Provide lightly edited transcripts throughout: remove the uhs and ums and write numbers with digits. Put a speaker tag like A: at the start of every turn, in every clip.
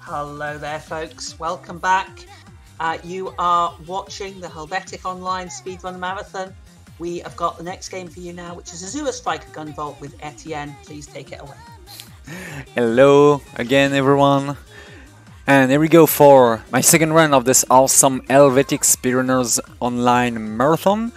A: Hello there, folks. Welcome back. You are watching the Helvetic Online Speedrun Marathon. We have got the next game for you now, which is Azure Striker Gunvolt with AEtienne. Please take it away.
B: Hello again, everyone. And here we go for my second run of this awesome Helvetic Speerunners Online Marathon.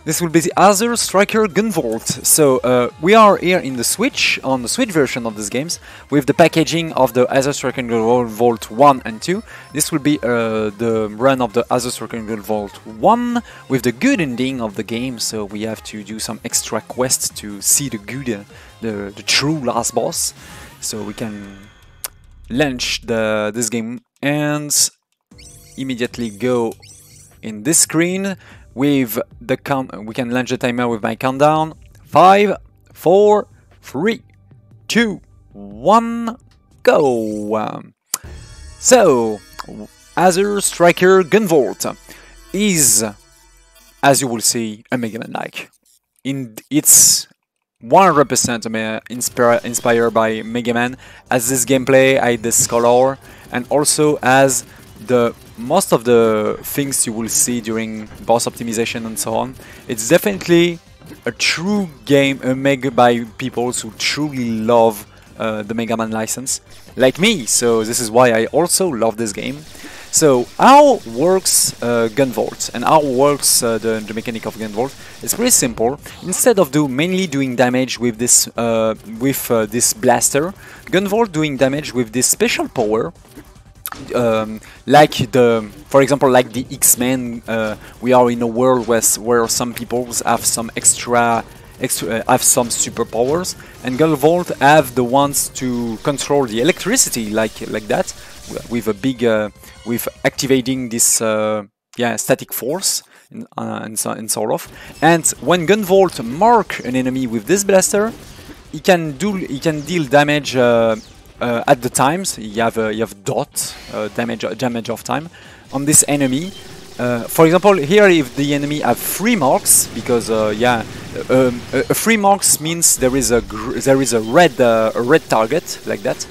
B: This will be the Azure Striker Gunvolt. So we are here in the Switch, on the Switch version of these games, with the packaging of the Azure Striker Gunvolt 1 and 2. This will be the run of the Azure Striker Gunvolt 1, with the good ending of the game, so we have to do some extra quests to see the good, the true last boss. So we can launch this game and immediately go in this screen. With the count, we can launch the timer with my countdown. 5, 4, 3, 2, 1, go! So, Azure Striker Gunvolt is, as you will see, a Mega Man-like. It's 100% inspired by Mega Man, as this gameplay, as this color, and also as most of the things you will see during boss optimization and so on. It's definitely a true game made by people who truly love the Mega Man license, like me, so this is why I also love this game. So how works Gunvolt and how works the mechanic of Gunvolt? It's pretty simple. Instead of mainly doing damage with this blaster, Gunvolt doing damage with this special power. For example, like the X-Men, we are in a world where some people have some have some superpowers, and Gunvolt have the ones to control the electricity, like that, with a big with activating this static force and sort of. And when Gunvolt mark an enemy with this blaster, he can deal damage. At the times, you have dot damage of time on this enemy. For example, here if the enemy have 3 marks, because 3 marks means there is a red target like that.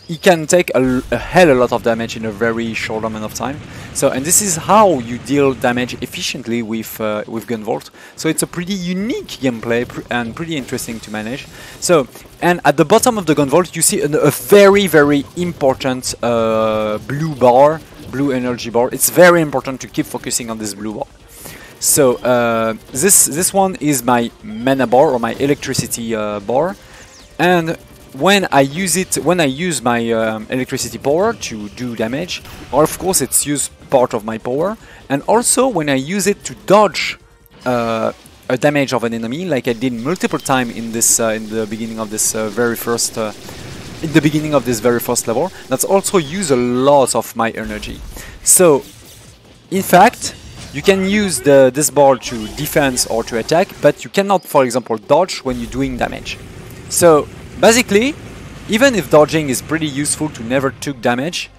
B: He can take a hell of a lot of damage in a very short amount of time. So, and this is how you deal damage efficiently with Gunvolt. So it's a pretty unique gameplay and pretty interesting to manage. So, and at the bottom of the Gunvolt you see a very important blue energy bar. It's very important to keep focusing on this blue bar. So this one is my mana bar, or my electricity bar, and when I use my electricity power to do damage, or of course it's used part of my power, and also when I use it to dodge a damage of an enemy, like I did multiple times in this in the beginning of this very first level, that's also use a lot of my energy. So in fact, you can use this bar to defense or to attack, but you cannot, for example, dodge when you're doing damage. So basically, even if dodging is pretty useful to never take damage,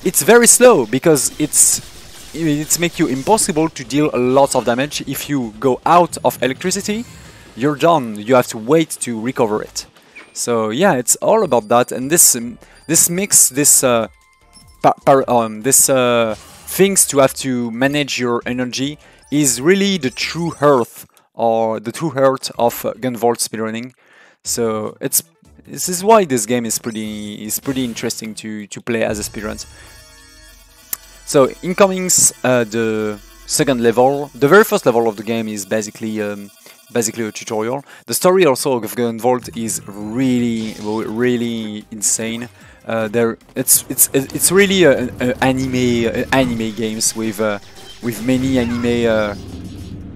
B: it's very slow, because it's make you impossible to deal a lot of damage. If you go out of electricity, you're done. You have to wait to recover it. So yeah, it's all about that, and this things to have to manage your energy is really the true heart, or the true heart of Gunvolt speedrunning. So this is why this game is pretty interesting to play as a speedrun. So incomings the second level. The very first level of the game is basically a tutorial. The story also of Gunvolt is really insane. It's really anime games with many anime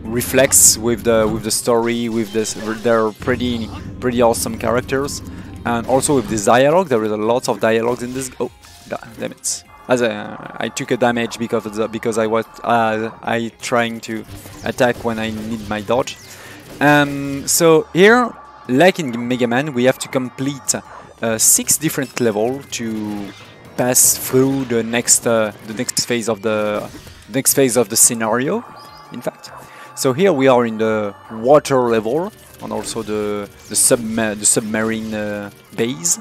B: reflex with the story, with this. They're pretty awesome characters, and also with this dialogue. There is a lot of dialogues in this. Oh, damn it! As I took a damage because I was trying to attack when I need my dodge. So here, like in Mega Man, we have to complete 6 different levels to pass through the next phase of the scenario. In fact, so here we are in the water level, and also the submarine base.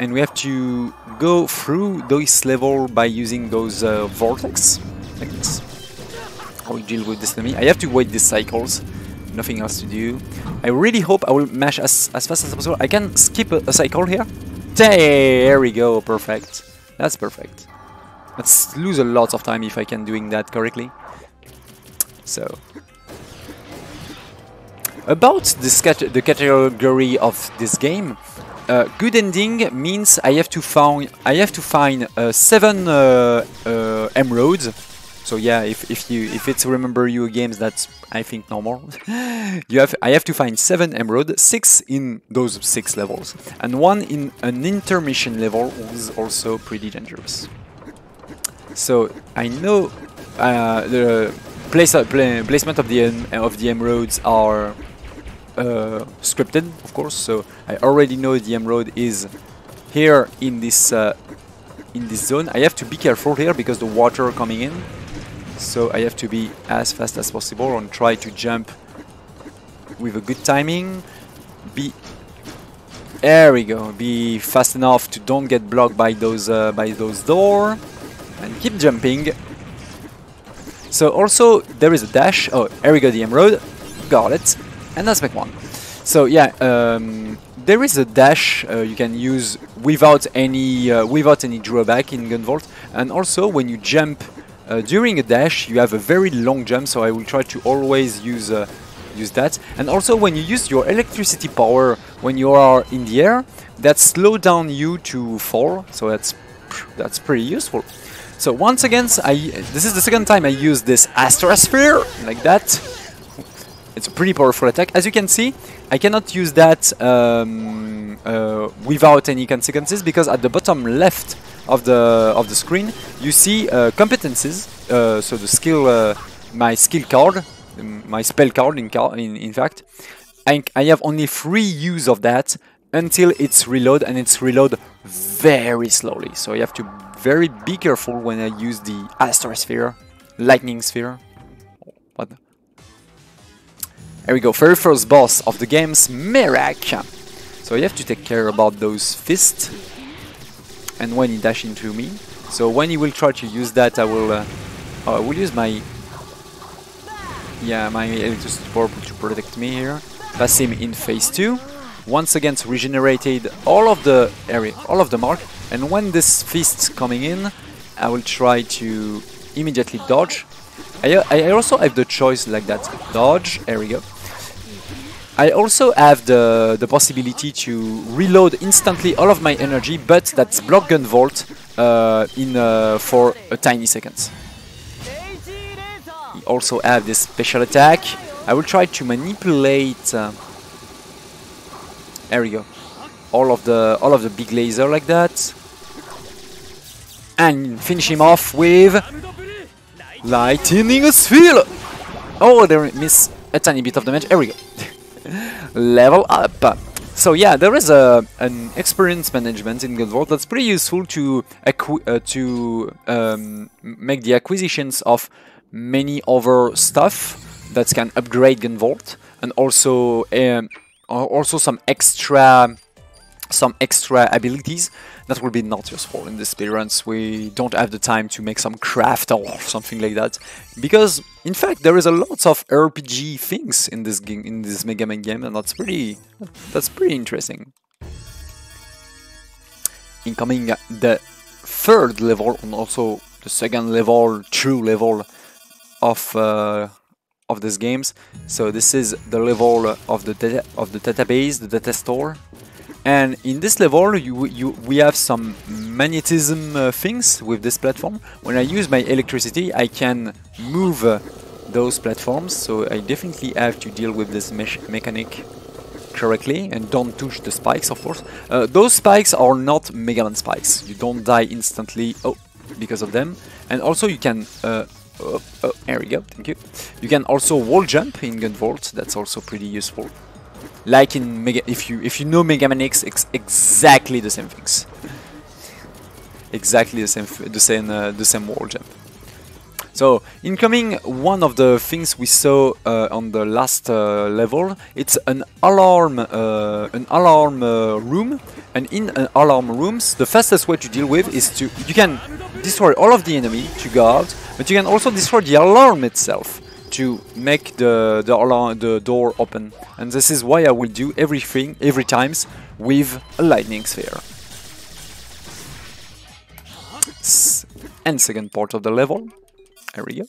B: and we have to go through this level by using those vortex, like this. I will deal with this enemy. I have to wait these cycles, nothing else to do. I really hope I will mash as fast as possible. I can skip a cycle here. There we go, perfect. That's perfect. Let's lose a lot of time if I can doing that correctly. So, about this the category of this game, good ending means I have to find 7 emeralds. So yeah, if it's remember you games, that's I think normal. I have to find 7 emeralds, 6 in those 6 levels, and 1 in an intermission level, is also pretty dangerous. So I know the placement of the emeralds are scripted, of course. So I already know the emerald is here in this zone. I have to be careful here because the water coming in. So I have to be as fast as possible and try to jump with a good timing. There we go. Be fast enough to don't get blocked by those doors, and keep jumping. So also there is a dash. Oh, here we go, the emerald. Got it. And let's make one. So yeah, there is a dash you can use without any drawback in Gunvolt. And also when you jump during a dash, you have a very long jump. So I will try to always use that. And also when you use your electricity power when you are in the air, that slows down you to fall. So that's pretty useful. So once again, this is the second time I use this Sphere like that. It's a pretty powerful attack. As you can see, I cannot use that without any consequences, because at the bottom left of the screen you see competencies. So the skill, my skill card, my spell card in fact. I have only 3 use of that until it's reload, and it's reload very slowly. So you have to be careful when I use the Sphere, lightning sphere. What? Here we go, very first boss of the game's Merak. So you have to take care about those fists, and when he dash into me. So when he will try to use that, I will use my electricity power to protect me here. Pass him in phase 2. Once again, regenerated all of the area, all of the mark. And when this fist coming in, I will try to immediately dodge. I also have the choice like that. Dodge, there we go. I also have the possibility to reload instantly all of my energy, but that's block Gunvolt for a tiny seconds. I also have this special attack. I will try to manipulate. There we go. All of the big laser like that, and finish him off with lightning sphere. Oh, there miss a tiny bit of damage. There we go. Level up. So yeah, there is an experience management in Gunvolt that's pretty useful to make the acquisitions of many other stuff that can upgrade Gunvolt, and also some extra abilities that will be not useful in the speedruns. We don't have the time to make some craft or something like that, because in fact there is a lot of RPG things in this game, in this Mega Man game, and that's pretty interesting. Incoming the 3rd level, and also the 2nd level, true level of these games. So this is the level of the database, the data store. And in this level, we have some magnetism things with this platform. When I use my electricity, I can move those platforms. So I definitely have to deal with this mechanic correctly, and don't touch the spikes, of course. Those spikes are not Mega Man spikes. You don't die instantly because of them. And also you can there we go, thank you. You can also wall jump in Gunvolt. That's also pretty useful. Like in if you know Mega Man X, exactly the same things. Exactly the same wall jump. So incoming, one of the things we saw on the last level, it's an alarm room, And in alarm rooms, the fastest way to deal with is to... You can destroy all of the enemy to go out, but you can also destroy the alarm itself to make the door open. And this is why I will do everything, every times, with a lightning sphere. And second part of the level. There we go.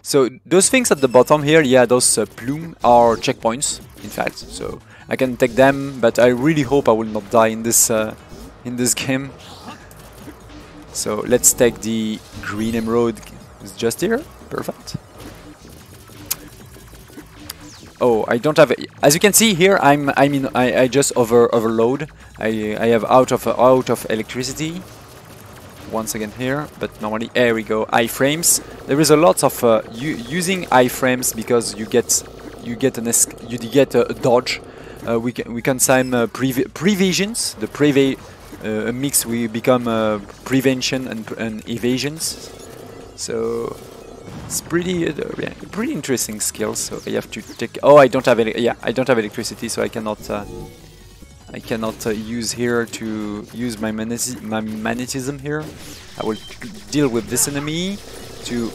B: So those things at the bottom here, yeah, those plume are checkpoints, in fact. So I can take them, but I really hope I will not die in this game. So let's take the green emerald. It's just here. Perfect. Oh, I don't have. As you can see here, I just overload. I have out of electricity. Once again here, but normally there we go. Iframes. There is a lot of using iframes because you get a dodge. We can sign previsions. The mix we become prevention and evasions. So it's pretty interesting skills. So I have to take. Oh, I don't have electricity, so I cannot use here to use my magnetism here. I will deal with this enemy to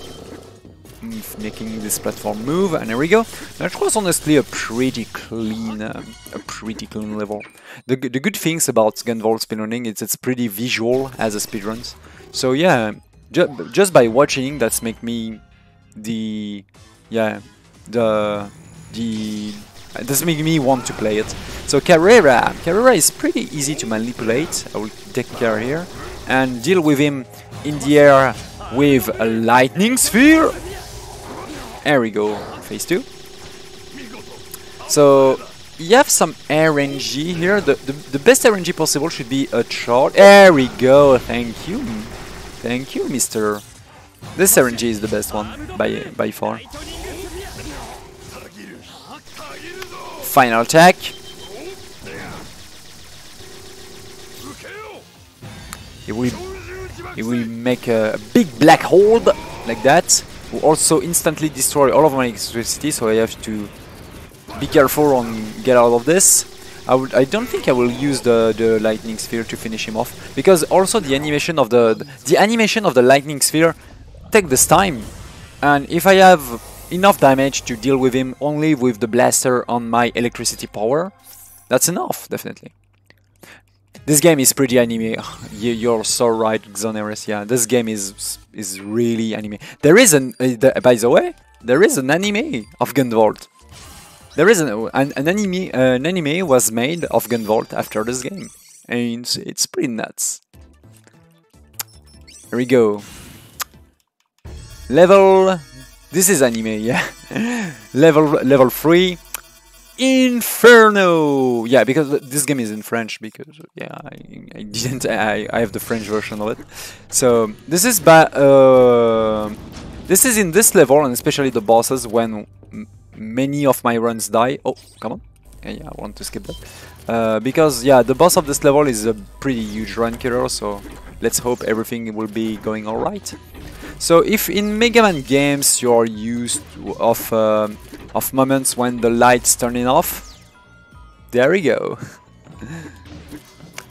B: making this platform move, and there we go. That was honestly a pretty clean level. The good things about Gunvolt speedrunning is it's pretty visual as a speedrun. So yeah, just by watching, that's make me doesn't make me want to play it. So Carrera is pretty easy to manipulate. I will take care here and deal with him in the air with a lightning sphere. There we go, phase 2. So you have some RNG here. The best RNG possible should be a charge. There we go. Thank you, mister. This RNG is the best one by far. Final attack. It will make a big black hole like that. Will also instantly destroy all of my electricity, so I have to be careful and get out of this. I don't think I will use the lightning sphere to finish him off, because also the animation of the lightning sphere takes this time, and if I have enough damage to deal with him only with the blaster on my electricity power, that's enough, definitely. This game is pretty anime. You're so right, Xoneris. Yeah, this game is really anime. There is by the way, there is an anime of Gunvolt. There is an anime was made of Gunvolt after this game, and it's pretty nuts. Here we go. Level. This is anime, yeah. level 3, Inferno. Yeah, because this game is in French. Because yeah, I have the French version of it. So this is this is in this level, and especially the bosses when many of my runs die. Oh, come on. Yeah, I want to skip that. Because yeah, the boss of this level is a pretty huge run killer. So let's hope everything will be going all right. So if in Mega Man games you're used of moments when the lights turning off, there we go.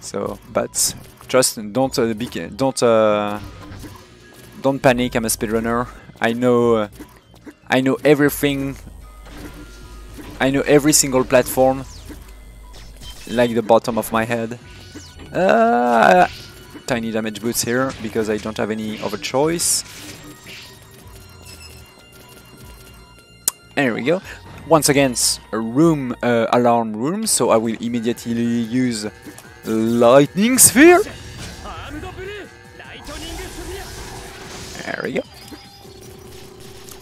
B: So, but trust, don't panic. I'm a speedrunner. I know everything. I know every single platform like the bottom of my head. Tiny damage boots here because I don't have any other choice. There we go. Once again, a room, alarm room, so I will immediately use lightning sphere. There we go.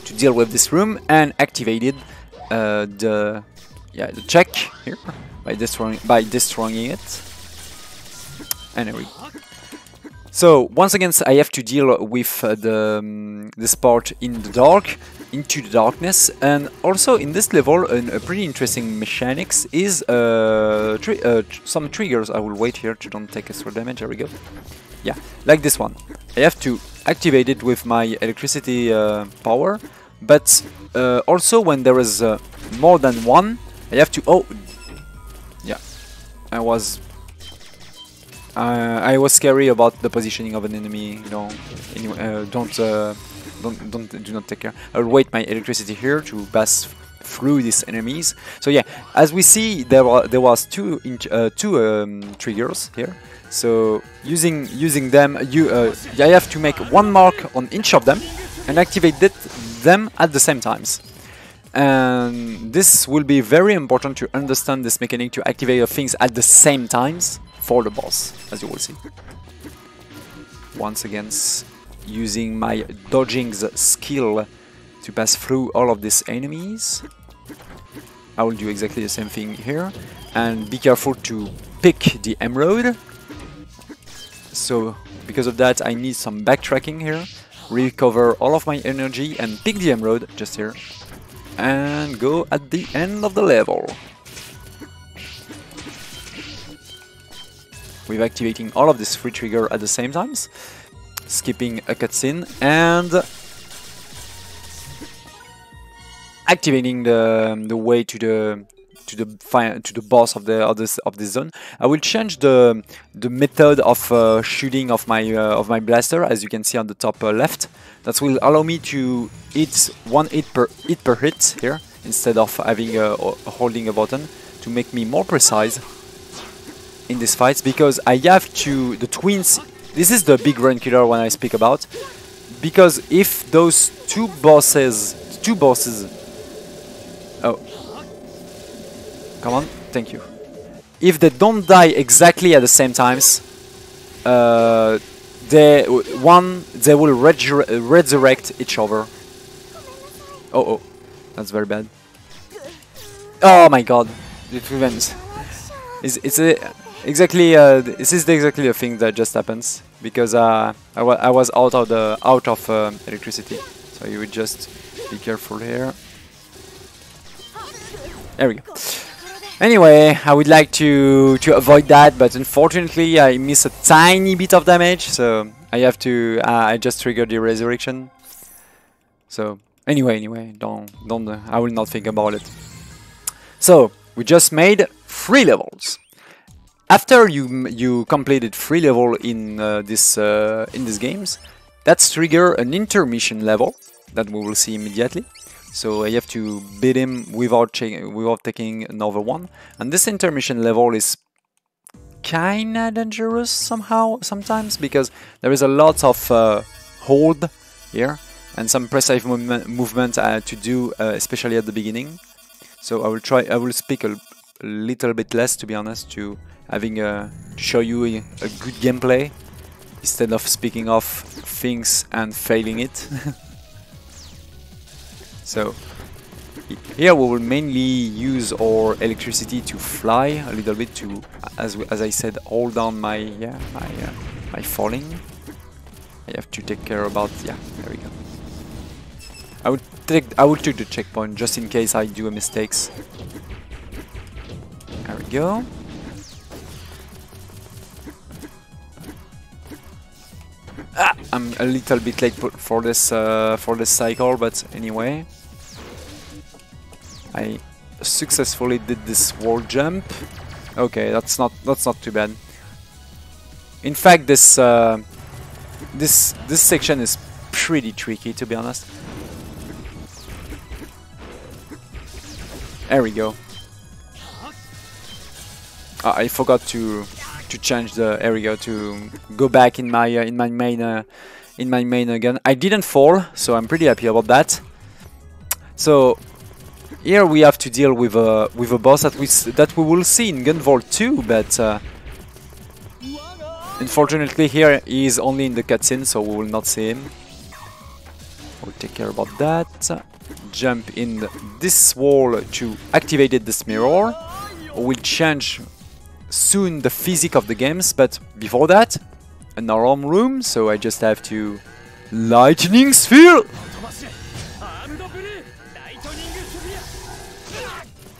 B: To deal with this room and activated the check here by destroying it. And there we go. So once again, I have to deal with this part in the dark, into the darkness, and also in this level, a pretty interesting mechanics is some triggers. I will wait here to don't take extra damage. There we go. Yeah, like this one. I have to activate it with my electricity power, but also when there is more than one, I have to. Oh, yeah, I was I was scary about the positioning of an enemy. You know, anyway, do not take care. I'll wait my electricity here to pass through these enemies. So yeah, as we see, there was two triggers here. So using them, I have to make one mark on each of them and activate them at the same times. And this will be very important to understand this mechanic to activate things at the same times for the boss, as you will see. Once again, using my dodging skill to pass through all of these enemies. I will do exactly the same thing here, and be careful to pick the emerald. So because of that, I need some backtracking here, recover all of my energy and pick the emerald just here, and go at the end of the level. With activating all of these 3 triggers at the same times, skipping a cutscene and activating the way to the boss of this zone. I will change the method of shooting of my blaster, as you can see on the top left. That will allow me to hit one hit per hit here, instead of having holding a button, to make me more precise in these fights, because I have to the twins. This is the big run killer when I speak about, because if those two bosses, oh, come on, thank you. If they don't die exactly at the same times, they will resurrect each other. Oh, that's very bad. Oh my god, it prevents. Exactly. This is exactly the thing that just happens, because I was out of electricity. So you would just be careful here. There we go. Anyway, I would like to avoid that, but unfortunately I miss a tiny bit of damage, so I have to. I just triggered the resurrection. So anyway, I will not think about it. So we just made 3 levels. After you completed 3 levels in these games, that's trigger an intermission level that we will see immediately. So I have to beat him without taking another one, and this intermission level is kinda dangerous sometimes, because there is a lot of hold here and some precise movement to do, especially at the beginning. So I will speak a little bit less, to be honest, to show you a good gameplay instead of speaking of things and failing it. So here we will mainly use our electricity to fly a little bit, to, as I said, hold down my falling. I have to take care about, yeah, there we go. I will take the checkpoint just in case I do a mistakes. There we go. I'm a little bit late for this cycle, but anyway, I successfully did this wall jump. Okay, that's not too bad. In fact, this section is pretty tricky, to be honest. There we go. I forgot to change the area to go back in my main gun. I didn't fall, so I'm pretty happy about that. So here we have to deal with a boss that we will see in Gunvolt 2, but unfortunately here he is only in the cutscene, so we will not see him. We'll take care about that. Jump in this wall to activate this mirror. We'll change soon the physics of the games, but before that, an alarm room, so I just have to lightning sphere.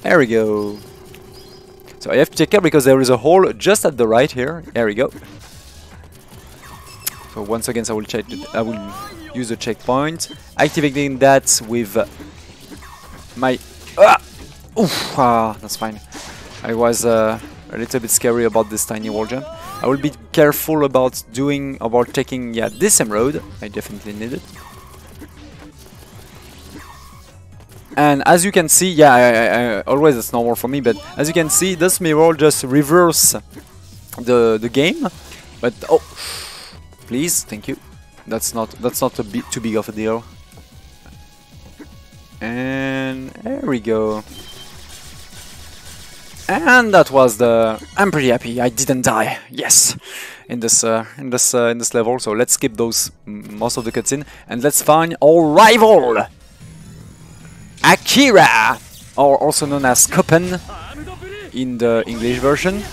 B: There we go. So I have to take care because there is a hole just at the right here. There we go. So once again, I will use the checkpoint, activating that with my. That's fine. I was a little bit scary about this tiny wall jump. I will be careful about taking, yeah, this emerald. I definitely need it. And as you can see, yeah, always it's normal for me, but as you can see, this mirror just reverse the game. But oh, please, thank you. That's not a bit too big of a deal. And there we go. And that was the. I'm pretty happy I didn't die. Yes, in this level. So let's skip those most of the cutscene and let's find our rival, Akira, or also known as Copen in the English version.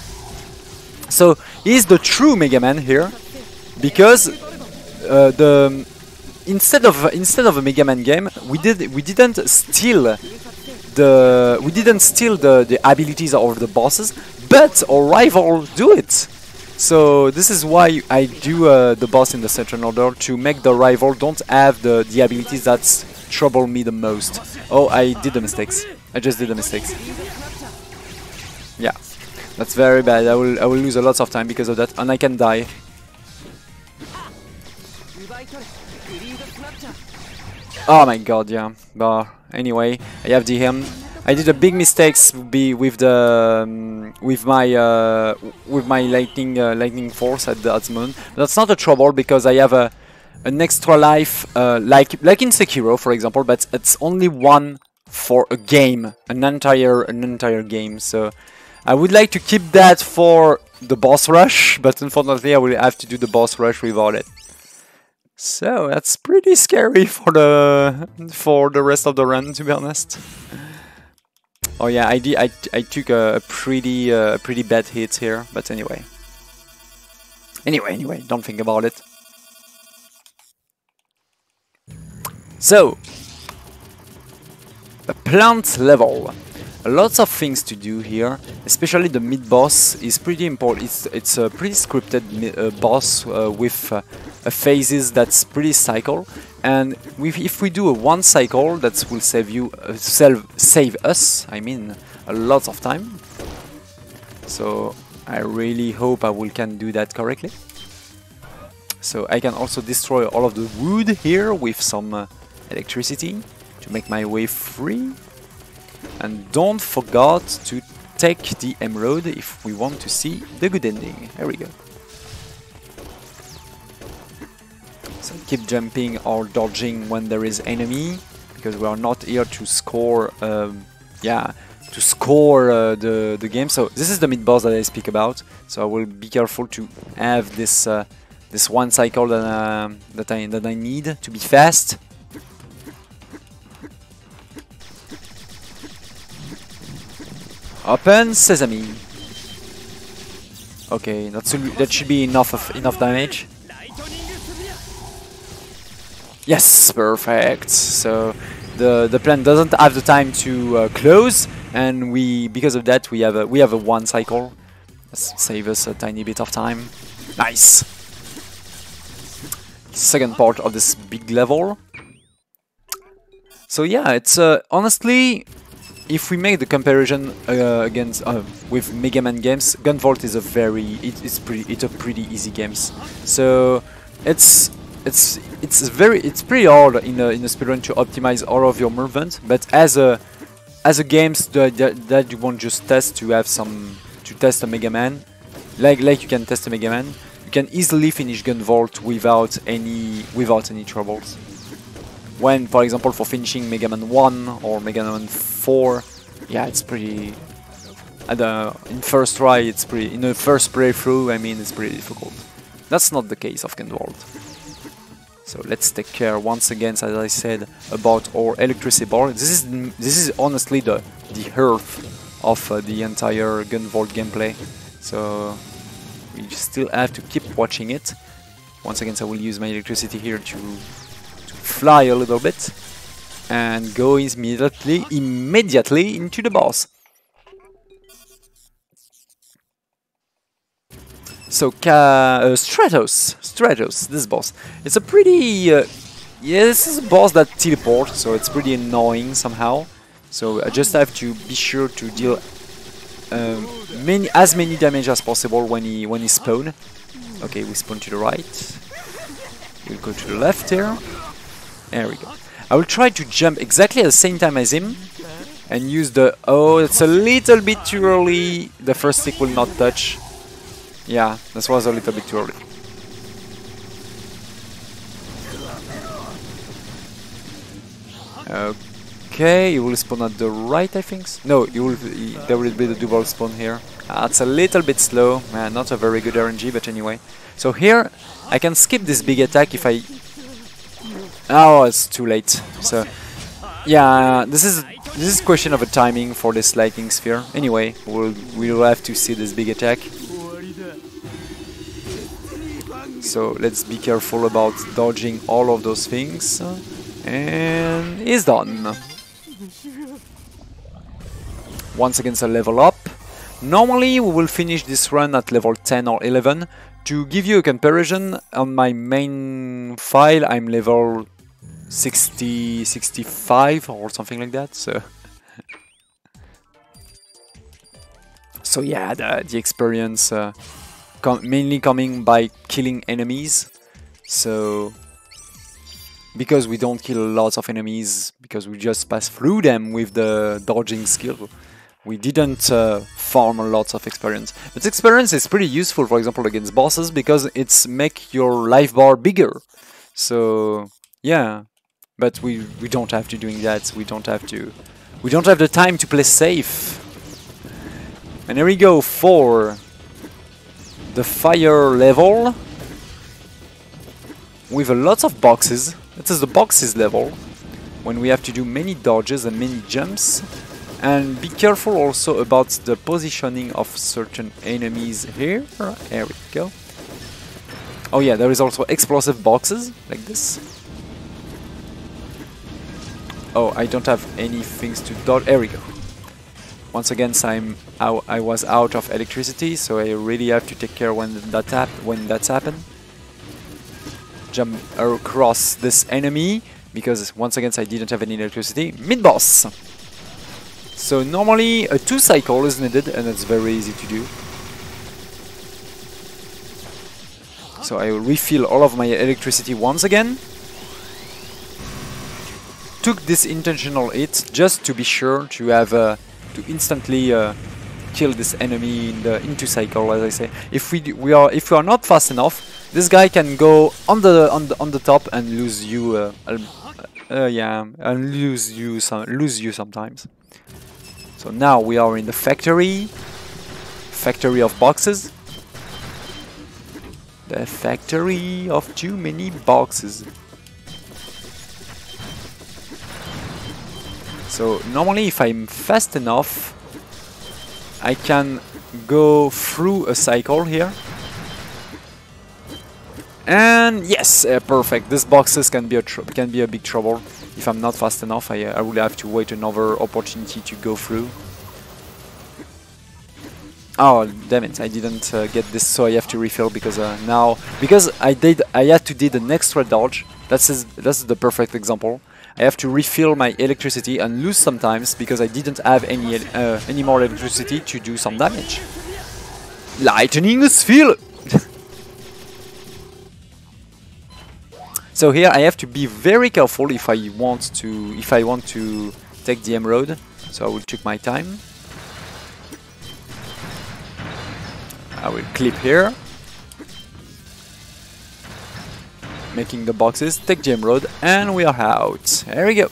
B: So he's the true Mega Man here, because instead of a Mega Man game, we didn't steal the abilities of the bosses, but our rival do it. So this is why I do the boss in the certain order, to make the rival don't have the abilities that trouble me the most. Oh, I did the mistakes. I just did the mistakes. Yeah, that's very bad. I will lose a lot of time because of that, and I can die. Oh my god, yeah. But anyway, I have the him. I did a big mistakes with my lightning force at the moment. But that's not a trouble because I have an extra life, like in Sekiro, for example. But it's only one for a game, an entire game. So I would like to keep that for the boss rush, but unfortunately I will have to do the boss rush without it. So that's pretty scary for the rest of the run, to be honest. Oh yeah, I took a pretty bad hit here, but anyway, don't think about it. So a plant level. Lots of things to do here, especially the mid-boss is pretty important. It's a pretty scripted boss with phases that's pretty cycle, and if we do a one cycle, that will save us. I mean, a lot of time. So I really hope I can do that correctly. So I can also destroy all of the wood here with some electricity to make my way free. And don't forget to take the emerald if we want to see the good ending. There we go. So keep jumping or dodging when there is enemy, because we are not here to score. To score the game. So this is the mid boss that I speak about. So I will be careful to have this this one cycle that I need to be fast. Open sesame. Okay, that should be enough damage. Yes, perfect. So the plant doesn't have the time to close, and because of that we have a one cycle. Let's save us a tiny bit of time. Nice. Second part of this big level. So yeah, it's honestly, if we make the comparison against with Mega Man games, Gunvolt is it's a pretty easy games. So it's pretty hard in a speedrun to optimize all of your movement. But as a games that you won't just test to test a Mega Man, like you can test a Mega Man, you can easily finish Gunvolt without any troubles. When, for example, for finishing Mega Man 1 or Mega Man 4, yeah, it's pretty. In first try, it's pretty. In the first playthrough, I mean, it's pretty difficult. That's not the case of Gunvolt. So let's take care once again, as I said, about our electricity ball. This is honestly the heart of the entire Gunvolt gameplay. So we still have to keep watching it. Once again, I will use my electricity here to fly a little bit and go immediately into the boss. So Stratos, this boss. It's a pretty yeah, this is a boss that teleports, so it's pretty annoying somehow. So I just have to be sure to deal as many damage as possible when he spawn. Okay, we spawn to the right. We'll go to the left here. There we go. I will try to jump exactly at the same time as him and use the... Oh, it's a little bit too early. The first stick will not touch. Yeah, this was a little bit too early. Okay, he will spawn at the right, I think. No, there will be the double spawn here. It's a little bit slow. Not a very good RNG, but anyway. So here, I can skip this big attack if I... Oh, it's too late. So, yeah, this is question of a timing for this lightning sphere. Anyway, we'll have to see this big attack. So let's be careful about dodging all of those things. And he's done. Once again, a level up. Normally, we will finish this run at level 10 or 11. To give you a comparison, on my main file, I'm level 60, 65 or something like that. So yeah, the experience mainly coming by killing enemies. So because we don't kill lots of enemies, because we just pass through them with the dodging skill, we didn't farm a lot of experience. But experience is pretty useful, for example, against bosses, because it's make your life bar bigger. So yeah, but we don't have to doing that. We don't have the time to play safe. And here we go for the fire level with a lot of boxes. That is the boxes level, when we have to do many dodges and many jumps. And be careful also about the positioning of certain enemies here. There we go. Oh yeah, there is also explosive boxes, like this. Oh, I don't have any things to dodge. There we go. Once again, I was out of electricity, so I really have to take care when that's happened. Jump across this enemy, because once again I didn't have any electricity. Mid-boss! So normally a 2 cycle is needed, and it's very easy to do. So I will refill all of my electricity once again. Took this intentional hit just to be sure to have to instantly kill this enemy in 2 cycle, as I say. If we are not fast enough, this guy can go on the top and lose you. Yeah, and lose you sometimes. So now we are in the factory of boxes. The factory of too many boxes. So normally, if I'm fast enough, I can go through a cycle here. And yes, perfect. These boxes can be a big trouble. If I'm not fast enough, I will have to wait another opportunity to go through. Oh damn it! I didn't get this, so I have to refill because I had to do an extra dodge. That's the perfect example. I have to refill my electricity and lose sometimes because I didn't have any more electricity to do some damage. Lightning sphere. So here I have to be very careful if I want to take the emerald. So I will take my time. I will clip here, making the boxes, take the emerald, and we are out. There we go.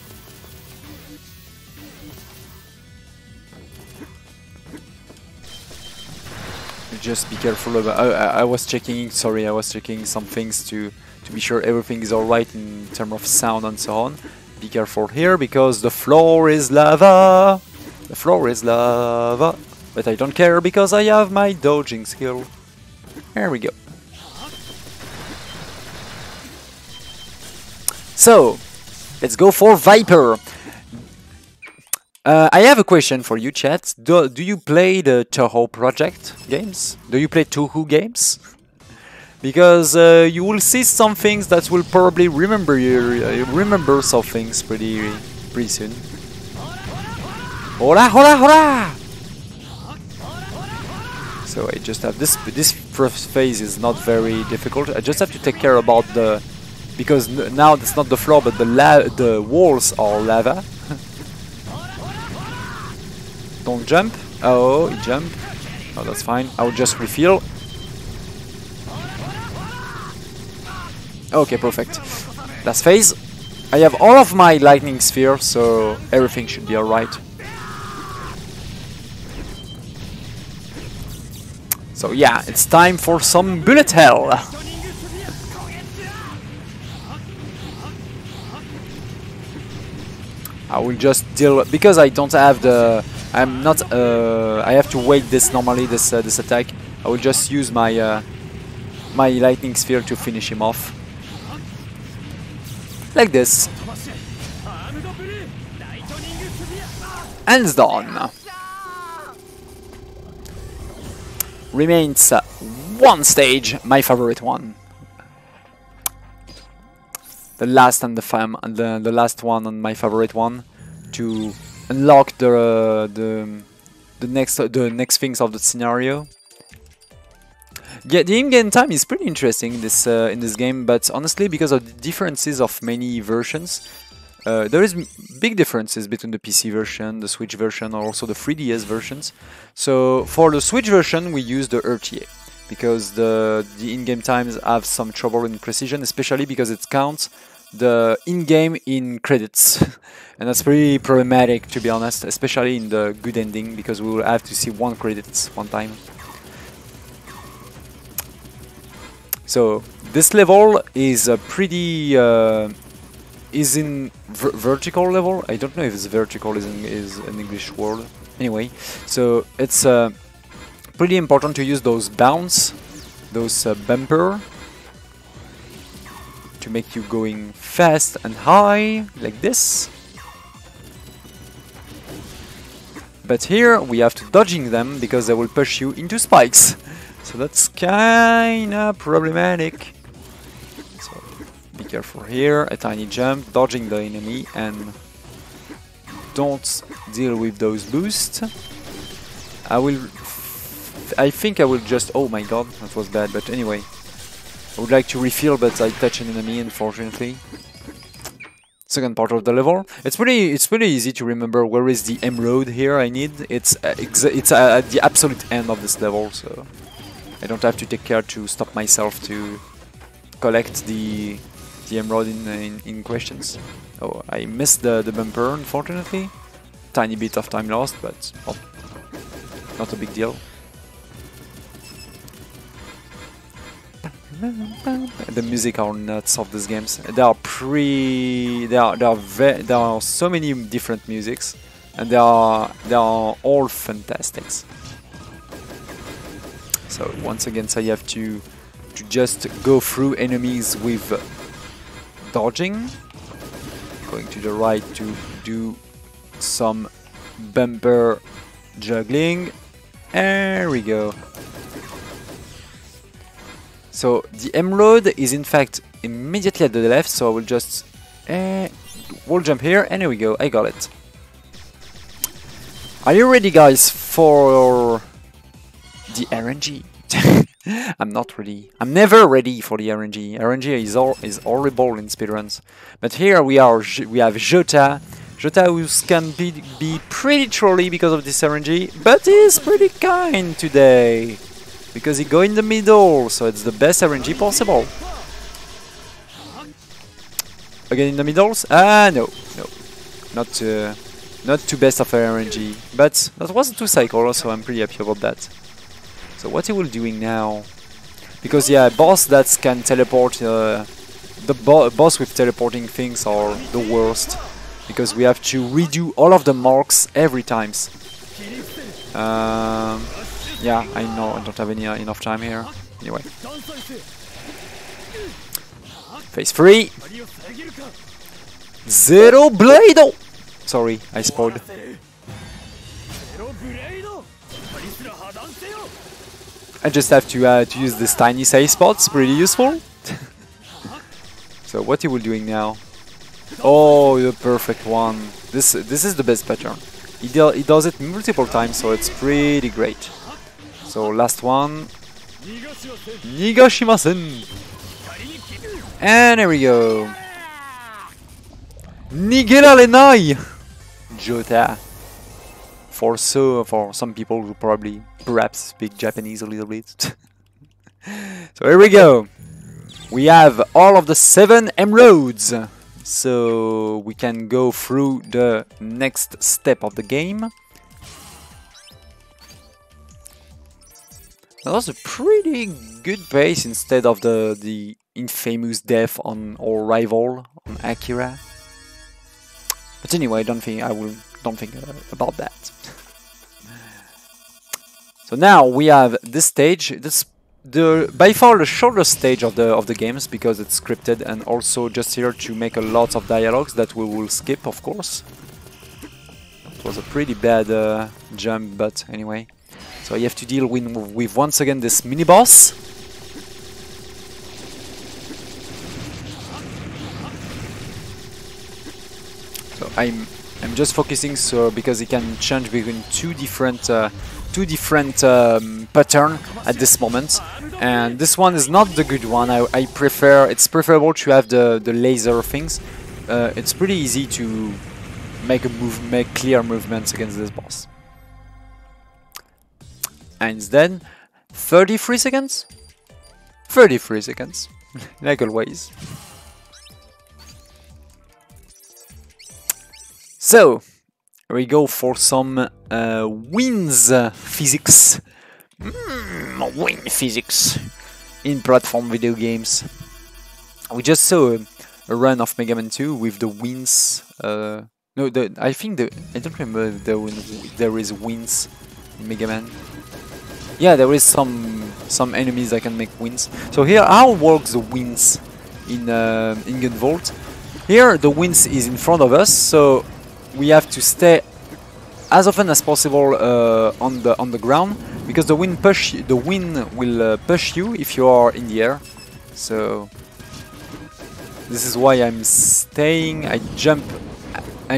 B: Just be careful about. I was checking. Sorry, I was checking some things to be sure everything is alright in terms of sound and so on. Be careful here because the floor is lava. The floor is lava. But I don't care because I have my dodging skill. There we go. So, let's go for Viper. I have a question for you, chat. Do you play the Toho project games? Do you play Toho games? Because you will see some things that will probably remember some things pretty soon. Hola, hola, hola! So I just have this. This first phase is not very difficult. I just have to take care about the, because now it's not the floor, but the walls are lava. Don't jump. Oh, he jumped. Oh, that's fine. I will just refill. Okay, perfect. Last phase. I have all of my lightning sphere, so everything should be alright. So yeah, it's time for some bullet hell. I will just deal, because I don't have the, I'm not, I have to wait this normally, this attack. I will just use my my lightning sphere to finish him off. Like this. And it's done. Remains one stage, my favorite one. The last and the last one on my favorite one, to unlock the next things of the scenario. Yeah, the in-game time is pretty interesting in this game, but honestly, because of the differences of many versions, there is big differences between the PC version, the Switch version, or also the 3DS versions. So for the Switch version, we use the RTA, because the in-game times have some trouble in precision, especially because it counts the in-game in credits. And that's pretty problematic, to be honest, especially in the good ending, because we will have to see 1 credits one time. So this level is pretty is in vertical level. I don't know if it's vertical is an English word. Anyway, so it's pretty important to use those bounce, those bumper, to make you going fast and high like this. But here we have to dodging them because they will push you into spikes. So that's kinda problematic. So be careful here, a tiny jump, dodging the enemy, and don't deal with those boosts. I think I will just, oh my god, that was bad, but anyway. I would like to refill, but I touch an enemy, unfortunately. Second part of the level. It's pretty easy to remember where is the emerald here I need. It's at the absolute end of this level, so I don't have to take care to stop myself to collect the emerald in questions. Oh, I missed the bumper, unfortunately. Tiny bit of time lost, but oh, not a big deal. The music are nuts of these games. There are so many different musics, and they are all fantastic. So once again, so you have to just go through enemies with dodging, going to the right to do some bumper juggling. There we go. So the emerald is in fact immediately at the left, so I will just wall jump here, and here we go, I got it. Are you ready, guys, for the RNG? I'm not ready. I'm never ready for the RNG. RNG is horrible in speedruns. But here we have Jota. Jota, who can be pretty trolly because of this RNG, but he's pretty kind today. Because he go in the middle, so it's the best RNG possible. Again in the middles? Ah, no. Not too best of RNG. But that was a 2-cycle, so I'm pretty happy about that. So what he will doing now? Because yeah, boss that can teleport, the boss with teleporting things are the worst. Because we have to redo all of the marks every times. Yeah, I know I don't have enough time here. Anyway. Phase 3. Zero Blade! Oh! Sorry, I spoiled. I just have to use this tiny safe spots, pretty useful. So what he will doing now? Oh, the perfect one. This is the best pattern. He does it multiple times, so it's pretty great. So last one. Nigashimasen. And here we go. Nigela Lenai. Jota. For some people who probably perhaps speak Japanese a little bit. So here we go. We have all of the 7 emeralds. So we can go through the next step of the game. That was a pretty good pace instead of the infamous death on our rival on Akira. But anyway, don't think about that. So now we have this stage. This by far the shortest stage of the games because it's scripted and also just here to make a lot of dialogues that we will skip, of course. It was a pretty bad jump, but anyway. So you have to deal with once again this mini boss. So I'm just focusing because it can change between two different pattern at this moment, and this one is not the good one. It's preferable to have the laser things. It's pretty easy to make clear movements against this boss. And it's then 33 seconds? 33 seconds, like always. So, we go for some wins physics. Win physics in platform video games. We just saw a run of Mega Man 2 with the wins. I don't remember there is wins in Mega Man. Yeah, there is some enemies that can make wins. So here, how works the wins in Gunvolt? Here, the wins is in front of us, so we have to stay as often as possible on the ground because the wind will push you if you are in the air. So this is why I'm staying. I jump. I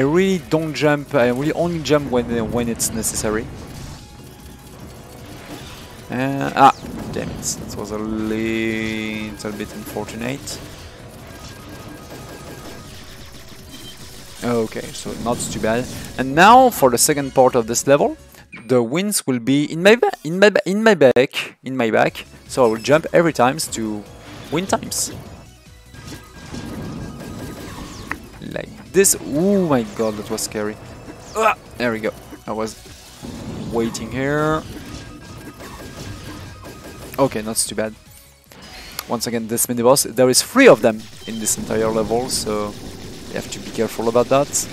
B: really don't jump. I really only jump when it's necessary. Damn it! That was a little bit unfortunate. Okay, so not too bad. And now for the second part of this level, the winds will be in my back. So I will jump every times to win times. Like this. Oh my god, that was scary. There we go. I was waiting here. Okay, not too bad. Once again, this mini boss. There is 3 of them in this entire level, so you have to be careful about that.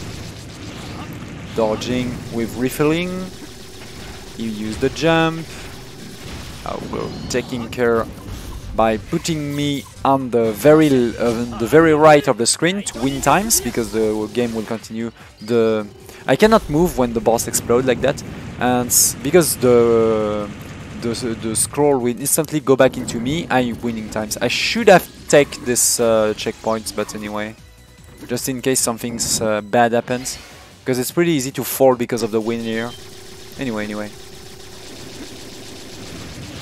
B: Dodging with refilling. You use the jump. I will taking care by putting me on the very right of the screen to win times because the game will continue. I cannot move when the boss explodes like that, and because the scroll will instantly go back into me, I'm winning times. I should have taken this checkpoint, but anyway. Just in case something bad happens, because it's pretty easy to fall because of the wind here. Anyway,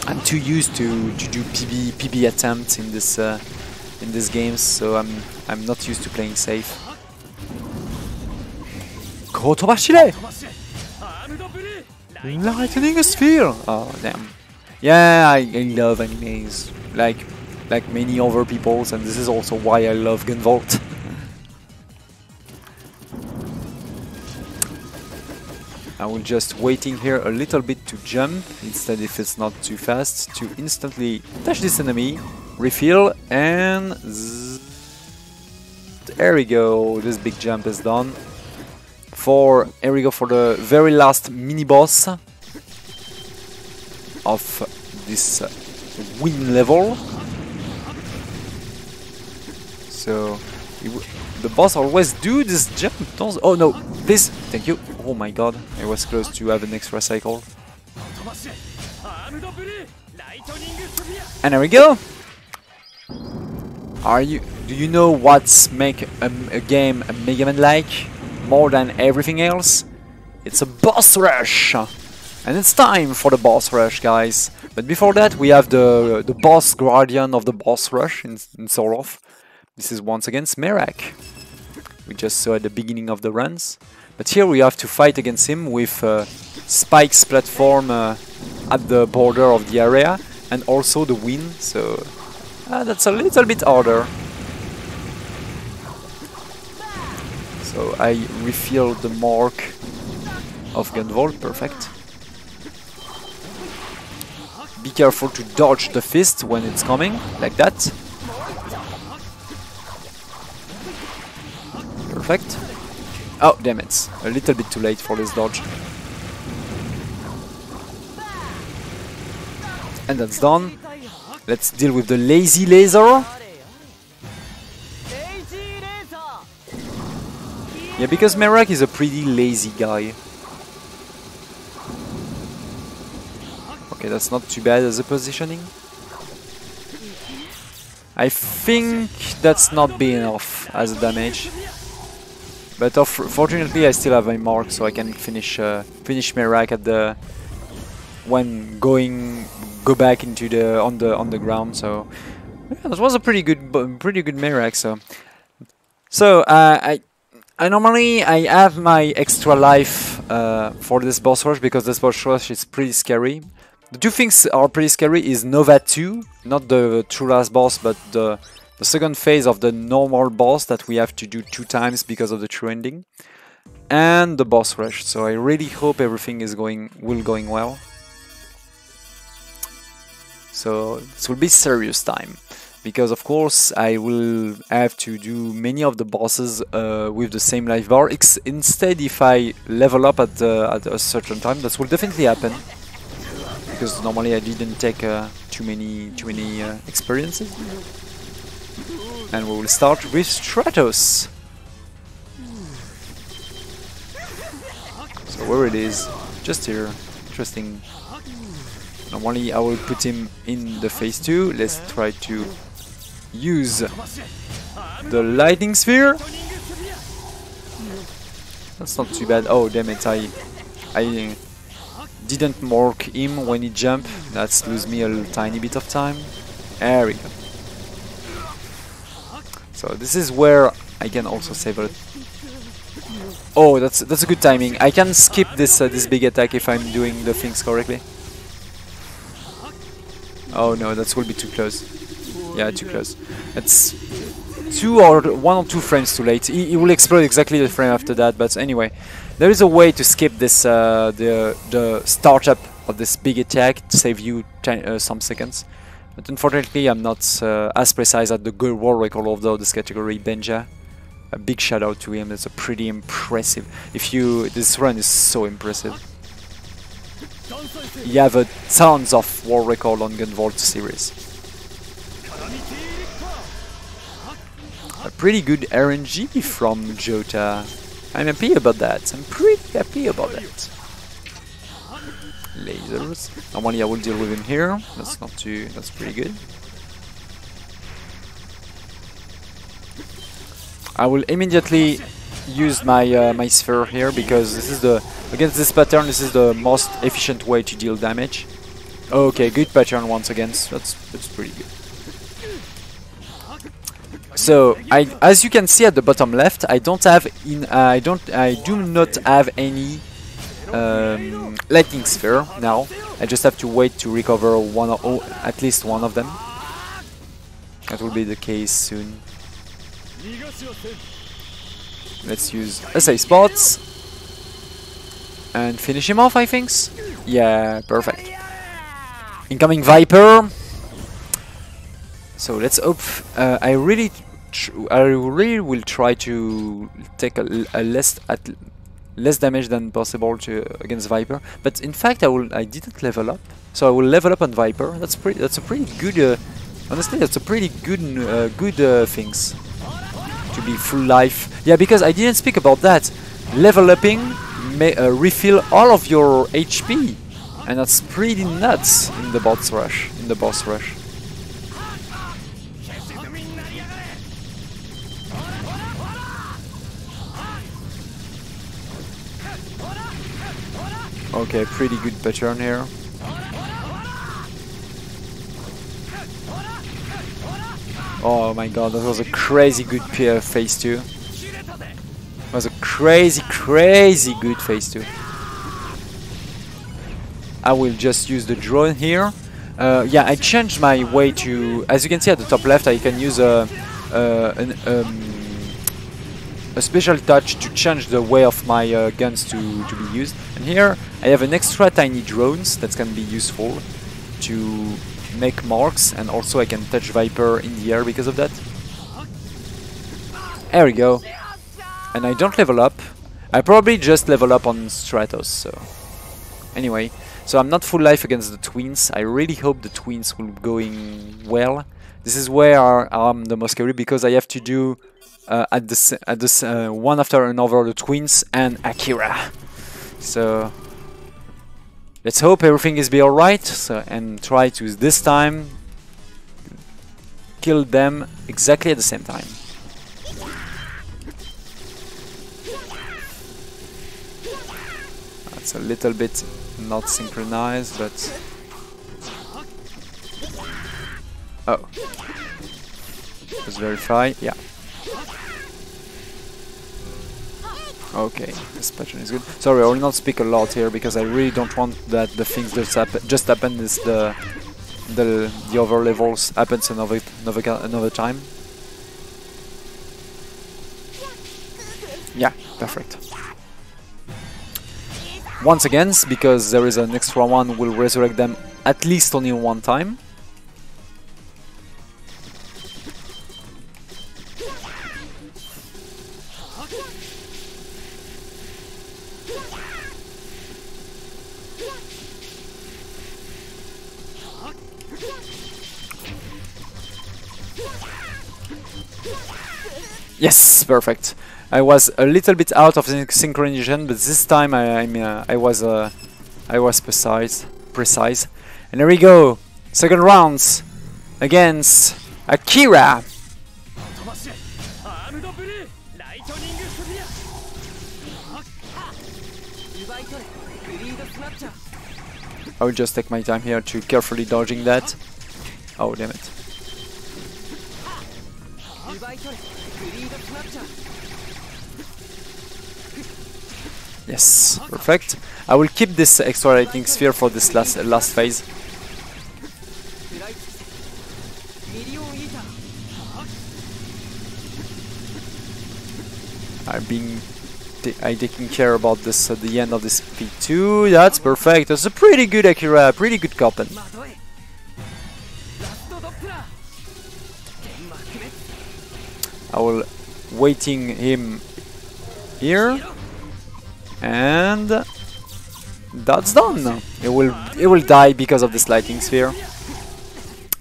B: I'm too used to do PB attempts in this game, so I'm not used to playing safe. Lightning Sphere! Oh damn! Yeah, I love animes like many other peoples, and this is also why I love Gunvolt. I will just waiting here a little bit to jump, instead if it's not too fast, to instantly touch this enemy, refill, and there we go, this big jump is done. Here we go for the very last mini-boss of this win level. So the boss always do this jump. Oh no, please, thank you. Oh my god, I was close to have an extra cycle. And there we go. Do you know what's make a game a Mega Man like more than everything else? It's a boss rush. And it's time for the boss rush, guys. But before that, we have the boss guardian of the boss rush in sort of. This is once again Smerak. We just saw at the beginning of the runs. But here we have to fight against him with Spike's platform at the border of the area. And also the wind, so that's a little bit harder. So I refill the mark of Gunvolt, perfect. Be careful to dodge the fist when it's coming, like that. Perfect. Oh, damn it. A little bit too late for this dodge. And that's done. Let's deal with the lazy laser. Yeah, because Merak is a pretty lazy guy. Okay, that's not too bad as a positioning. I think that's not big enough as a damage. But fortunately I still have my mark, so I can finish Merak at the go back into the on the ground. So yeah, that was a pretty good Merak. So I normally have my extra life for this boss rush, because this boss rush is pretty scary. The two things are pretty scary is Nova 2, not the true last boss, but the second phase of the normal boss that we have to do 2 times because of the true ending, and the boss rush. So I really hope everything is going well. So this will be serious time, because of course I will have to do many of the bosses with the same life bar. Instead, if I level up at a certain time, that will definitely happen, because normally I didn't take too many experiences. And we will start with Stratos. So where it is, just here. Interesting. Normally I will put him in the phase 2. Let's try to use the lightning sphere. That's not too bad. Oh damn it, I didn't mark him when he jumped. That's lose me a tiny bit of time. There we go. So this is where I can also save it. Oh, that's a good timing. I can skip this big attack if I'm doing the things correctly. Oh no, that will be too close. Yeah, too close. It's 1 or 2 frames too late. He will explode exactly the frame after that. But anyway, there is a way to skip this the startup of this big attack to save you some seconds. But unfortunately, I'm not as precise at the good world record of this category. Benja, a big shout out to him. It's a pretty impressive. This run is so impressive. You have tons of world record on Gunvolt series. A pretty good RNG from Jota. I'm happy about that. I'm pretty happy about that. Lasers. Normally I will deal with him here. That's not too. That's pretty good. I will immediately use my my sphere here, because this is against this pattern. This is the most efficient way to deal damage. Okay, good pattern once again. So that's pretty good. So as you can see at the bottom left, I do not have any lightning sphere now. I just have to wait to recover at least one of them. That will be the case soon. Let's use SA spots and finish him off, I think. Yeah, perfect. Incoming Viper. So let's hope. I really will try to take a less damage than possible against Viper. But in fact, I didn't level up, so I will level up on Viper. That's a pretty good. Honestly, that's a pretty good things to be full life. Yeah, because I didn't speak about that. Level upping may refill all of your HP, and that's pretty nuts in the boss rush. Okay, pretty good pattern here. Oh my god, that was a crazy good phase 2. It was a crazy good phase 2. I will just use the drone here. Yeah, I changed my way to... As you can see at the top left, I can use a special touch to change the way of my guns to be used. And here I have an extra tiny drones that can be useful to make marks, and also I can touch Viper in the air because of that. There we go. And I don't level up. I probably just level up on Stratos, so... Anyway, so I'm not full life against the twins. I really hope the twins will be going well. This is where I'm the most scary, because I have to do one after another the twins and Akira. So let's hope everything is be alright. So, and try to this time kill them exactly at the same time. That's a little bit not synchronized, but oh, let's verify. Yeah. Okay, this pattern is good. Sorry, I will not speak a lot here because I really don't want that the things that just happen is the other levels happens another time. Yeah, perfect. Once again, because there is an extra one, will resurrect them at least only one time. Yes, perfect. I was a little bit out of synchronization, but this time I was precise. And there we go. Second rounds against Akira. I will just take my time here to carefully dodging that. Oh, damn it. Yes, perfect. I will keep this extra lightning sphere for this last phase. I'm taking care about this at the end of this P2. That's perfect. That's a pretty good Akira, pretty good Copen. I will waiting him here, and that's done. It will die because of this lightning sphere.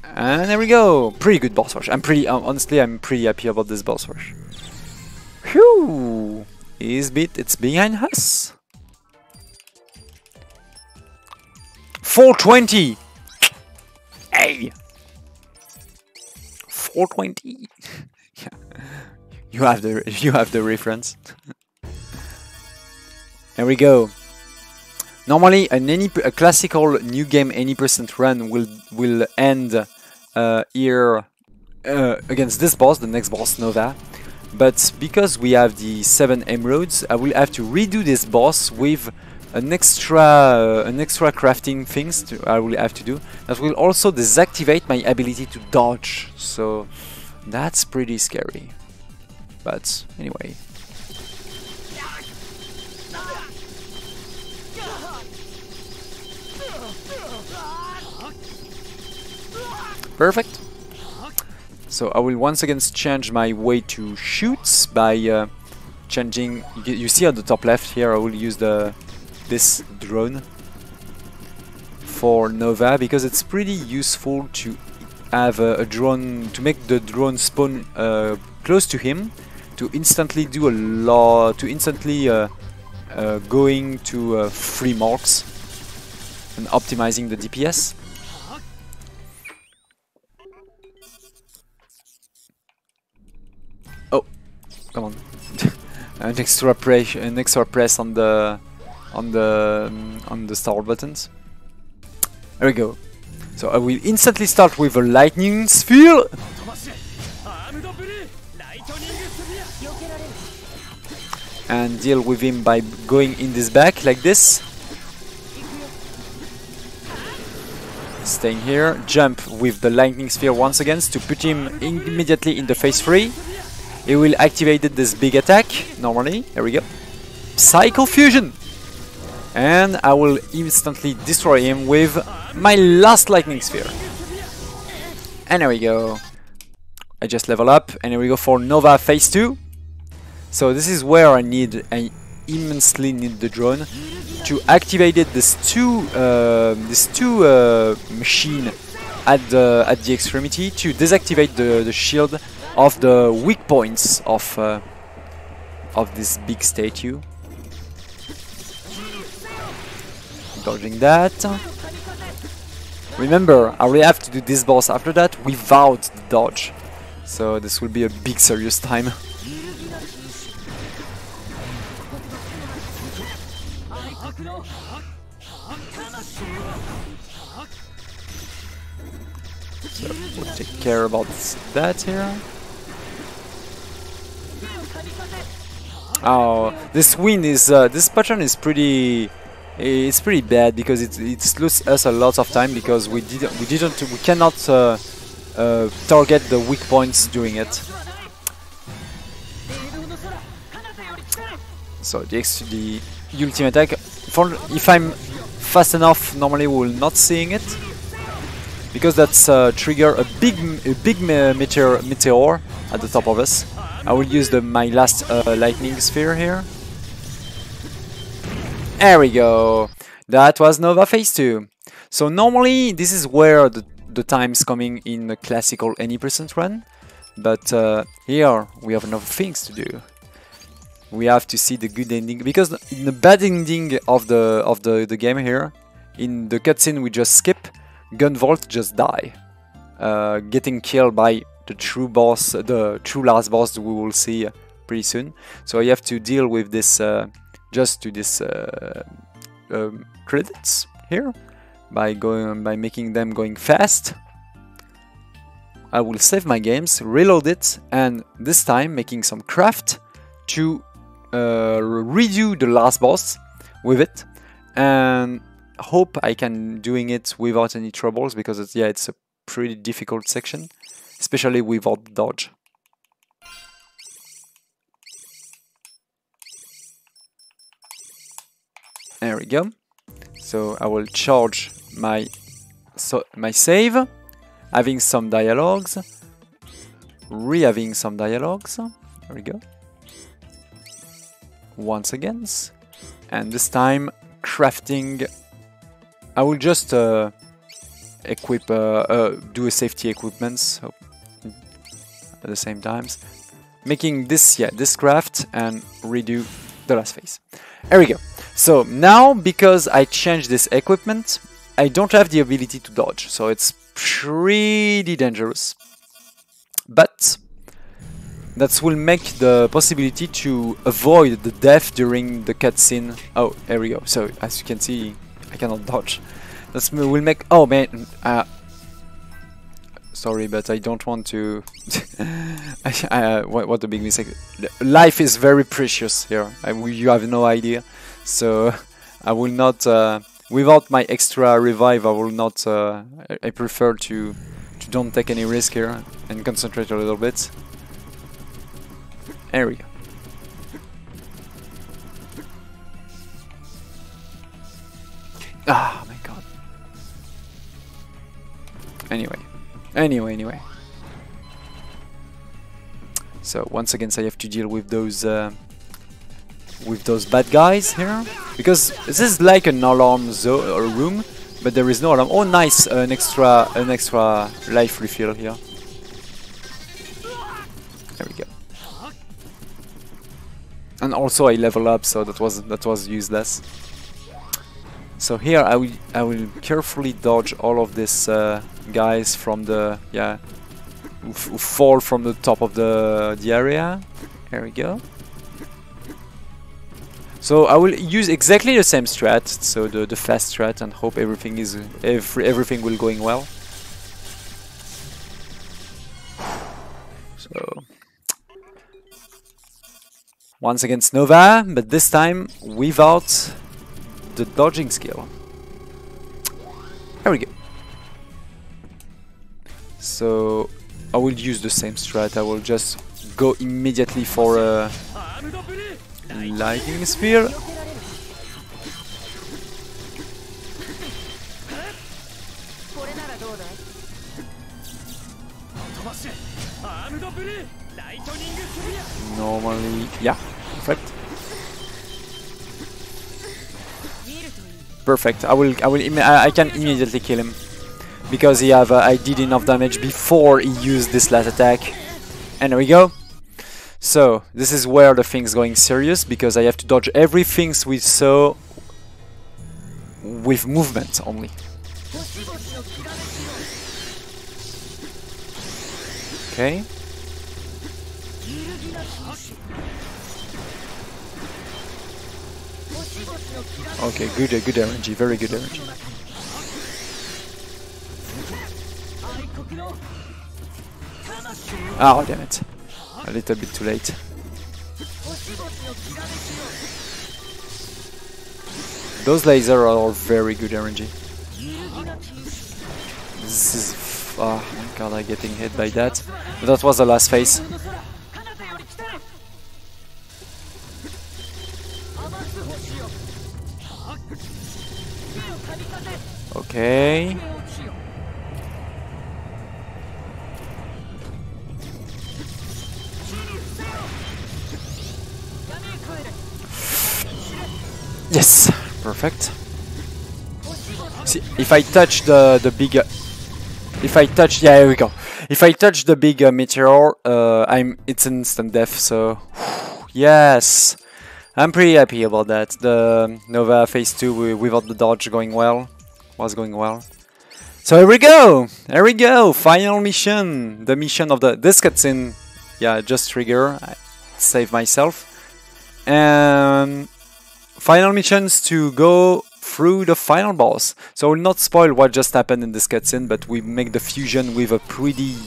B: And there we go. Pretty good boss rush. I'm pretty honestly, I'm pretty happy about this boss rush. Phew! It's behind us. 420. Hey. 420. You have the reference. There we go. Normally, a classical new game any percent run will end here against this boss, the next boss Nova. But because we have the 7 emeralds, I will have to redo this boss with an extra crafting things I will have to do. That will also deactivate my ability to dodge. So that's pretty scary. But anyway. Perfect. So I will once again change my way to shoots by changing. You see at the top left here, I will use this drone for Nova because it's pretty useful to have a drone, to make the drone spawn close to him, to instantly do a lot, to instantly going to free marks and optimizing the DPS. Oh, come on! An extra press on on the start buttons. There we go. So I will instantly start with a lightning sphere. And deal with him by going in this back like this. Staying here, jump with the lightning sphere once again to put him immediately in the phase 3. He will activate this big attack normally. There we go. Cycle fusion! And I will instantly destroy him with my last lightning sphere. And there we go. I just level up, and here we go for Nova phase 2. So this is where I immensely need the drone to activate this two machine at the extremity to deactivate the shield of the weak points of this big statue. Dodging that. Remember, I will have to do this boss after that without the dodge, so this will be a big serious time. So we'll take care about that here. Oh, this wind is this pattern is pretty. It's pretty bad because it loses us a lot of time because we cannot target the weak points doing it. So the ultimate attack. If I'm fast enough, normally we will not seeing it because that's trigger a big meteor at the top of us. I will use my last lightning sphere here. There we go. That was Nova phase 2. So normally this is where the time's coming in a classical any % run, but here we have enough things to do. We have to see the good ending because in the bad ending of the game here, in the cutscene we just skip, Gunvolt just die, getting killed by the true boss, the true last boss we will see pretty soon. So you have to deal with this. Just to this credits here by making them going fast. I will save my games, reload it, and this time making some craft to redo the last boss with it, and hope I can doing it without any troubles because it's a pretty difficult section, especially without dodge. There we go. So I will charge my save, having some dialogues, having some dialogues. There we go. Once again, and this time crafting. I will just equip, do a safety equipment so at the same times, making this craft and redo the last phase. There we go. So now, because I changed this equipment, I don't have the ability to dodge, so it's pretty dangerous. But that will make the possibility to avoid the death during the cutscene. Oh, there we go. So as you can see, I cannot dodge. That will make. Oh man. Sorry, but I don't want to. What a big mistake. Life is very precious here. You have no idea. So I will not. Without my extra revive, I will not. I prefer to don't take any risk here and concentrate a little bit. There we go. Ah, my god. Anyway. So once again, I have to deal with those bad guys here, because this is like an alarm room, but there is no alarm. Oh, nice! An extra life refill here. There we go. And also I level up, so that was useless. So here I will carefully dodge all of these guys from the who fall from the top of the area. There we go. So I will use exactly the same strat, so the fast strat, and hope everything is everything will going well. So once against Nova, but this time without the dodging skill. There we go. So I will use the same strat. I will just go immediately for a lightning spear. Normally, yeah, perfect. Perfect. I can immediately kill him because I did enough damage before he used this last attack. And there we go. So this is where the thing's going serious, because I have to dodge everything we saw with movement only. Okay. Okay, good RNG, very good RNG. Oh, damn it. A little bit too late. Those lasers are all very good RNG. This is... oh my god, I'm getting hit by that. But that was the last phase. Okay. Yes, perfect. See, if I touch the big, if I touch, yeah, here we go. If I touch the big meteor, it's instant death. So, yes, I'm pretty happy about that. The Nova phase 2 without the dodge was going well. So here we go. Here we go. Final mission. The mission of this cutscene. Yeah, just trigger. I save myself. And final missions to go through the final boss. So I will not spoil what just happened in this cutscene, but we make the fusion with a pretty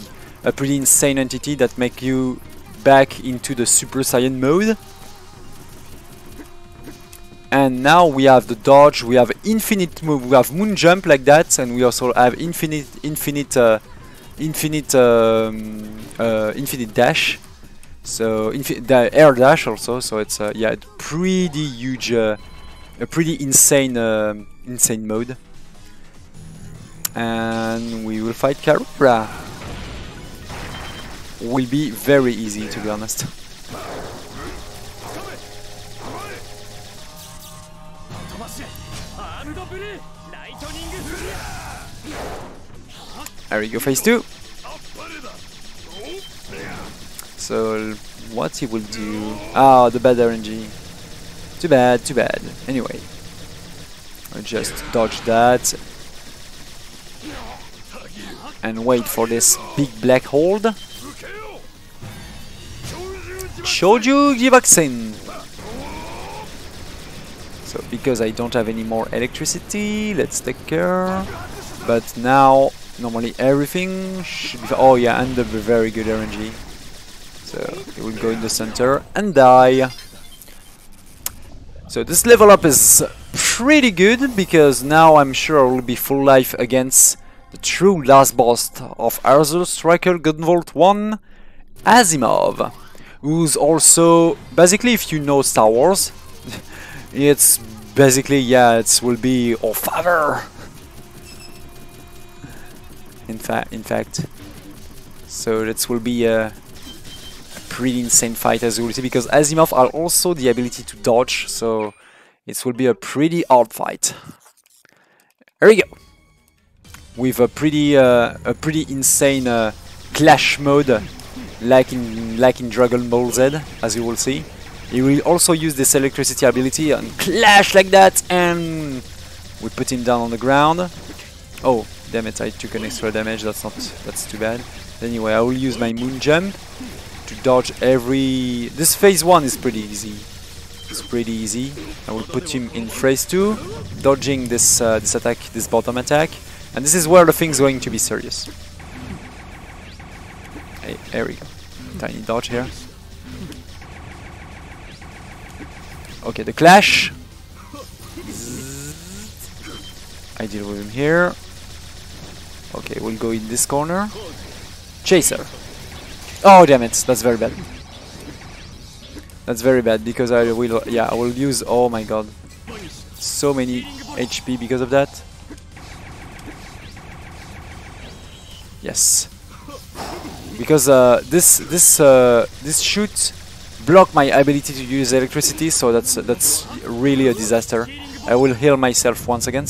B: insane entity that make you back into the Super Saiyan mode. And now we have the dodge, we have infinite move, we have moon jump like that, and we also have infinite dash. So the air dash also. So it's yeah, pretty huge, a pretty insane mode. And we will fight Karura. Will be very easy, to be honest. There we go, phase 2. So what he will do? Ah, the bad RNG. Too bad, too bad. Anyway, I'll just dodge that and wait for this big black hold. Shouju Givaxin. So because I don't have any more electricity, let's take care. But now normally everything should be... oh yeah, and the very good RNG. So it will go in the center and die. So this level up is pretty good, because now I'm sure I will be full life against the true last boss of Azure Striker Gunvolt 1, Asimov, who's also basically, if you know Star Wars, it's basically, yeah, it will be our father. In fact, so that will be a pretty insane fight, as you will see, because Asimov are also the ability to dodge, so it will be a pretty hard fight. Here we go, with a pretty insane clash mode, like in Dragon Ball Z, as you will see. He will also use this electricity ability and clash like that, and we put him down on the ground. Oh, damn it! I took an extra damage. That's too bad. Anyway, I will use my moon jump to dodge every... This phase 1 is pretty easy. It's pretty easy. I will put him in phase 2, dodging this this attack, this bottom attack, and this is where the thing's going to be serious. Hey, there we go. Tiny dodge here. Okay, the clash. I deal with him here. Okay, we'll go in this corner. Chaser. Oh damn it, that's very bad. That's very bad because I will, yeah, I will use, oh my god, so many HP because of that. Yes, because this shoot block my ability to use electricity, so that's really a disaster. I will heal myself once again.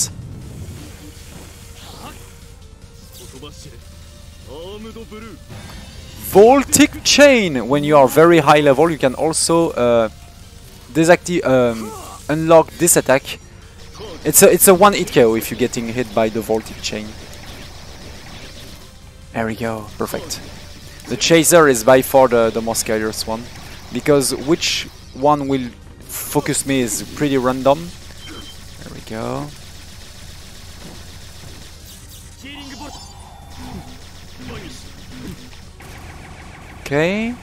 B: Voltic chain. When you are very high level, you can also unlock this attack. It's a one hit KO if you're getting hit by the Voltic chain. There we go, perfect. The chaser is by far the most scariest one, because which one will focus me is pretty random. There we go. Okay.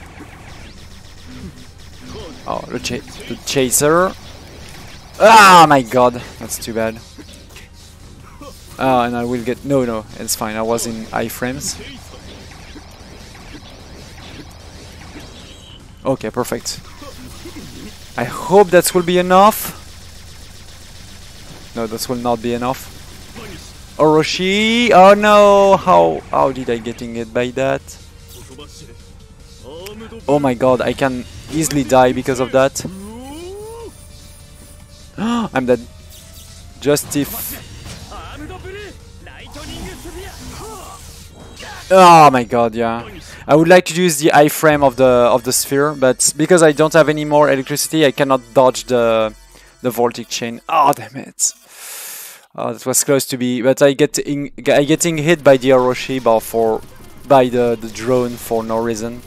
B: Oh, the chaser. Ah, my god, that's too bad. And I will get... No, it's fine. I was in iframes. Okay, perfect. I hope that will be enough. No, that will not be enough. Orochi. Oh no! How did I getting hit by that? Oh my god, I can easily die because of that. I'm dead. Just if... Oh my god, yeah. I would like to use the iframe of the sphere, but because I don't have any more electricity, I cannot dodge the Voltic chain. Oh damn it! Oh, that was close to be, but I getting hit by the Orochi by the drone for no reason.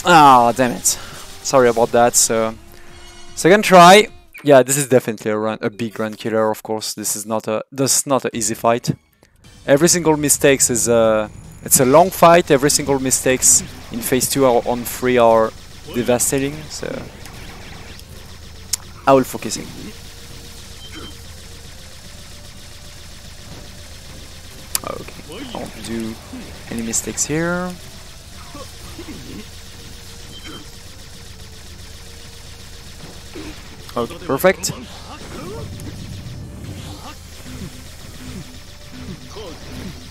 B: Ah, damn it! Sorry about that. So second try. Yeah, this is definitely a big run killer. Of course, this is not an easy fight. Every single mistakes is it's a long fight. Every single mistakes in phase 2 or on 3 are devastating. So I will focusing. Okay, I won't do any mistakes here. Okay, perfect.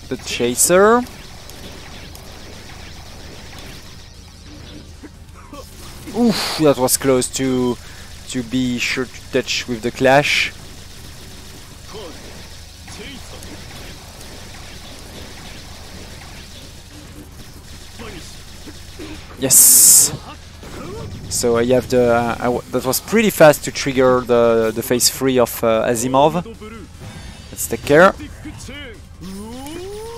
B: The chaser. Oof, that was close to be sure to touch with the clash. Yes. So I have the that was pretty fast to trigger the phase 3 of Asimov. Let's take care.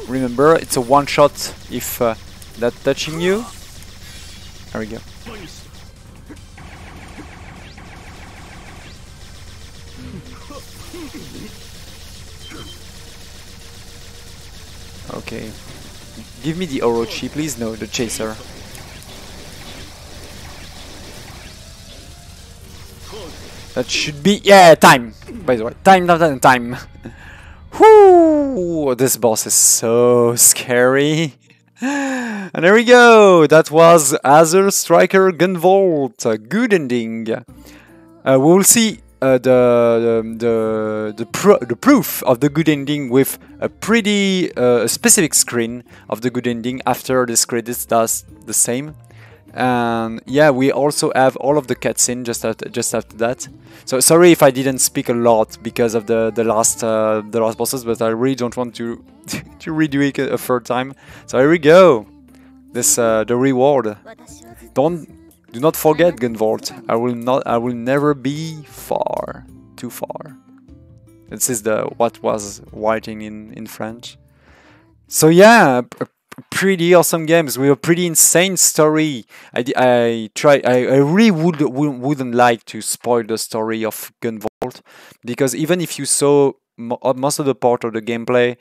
B: Remember, it's a one shot if that's touching you. There we go. Okay. Give me the Orochi, please. No, the chaser. That should be... Yeah, time! By the way, time. Whoo! This boss is so scary. And there we go! That was Azure Striker Gunvolt. Good ending. We will see the proof of the good ending with a pretty specific screen of the good ending after this credits does the same. And yeah, we also have all of the cutscene just after that. So sorry if I didn't speak a lot because of the last bosses, but I really don't want to to redo it a third time. So here we go. This the reward. Do not forget, Gunvolt. I will never be too far. This is what was writing in French. So yeah, a pretty awesome games with a pretty insane story. I really wouldn't like to spoil the story of Gunvolt, because even if you saw most of the part of the gameplay,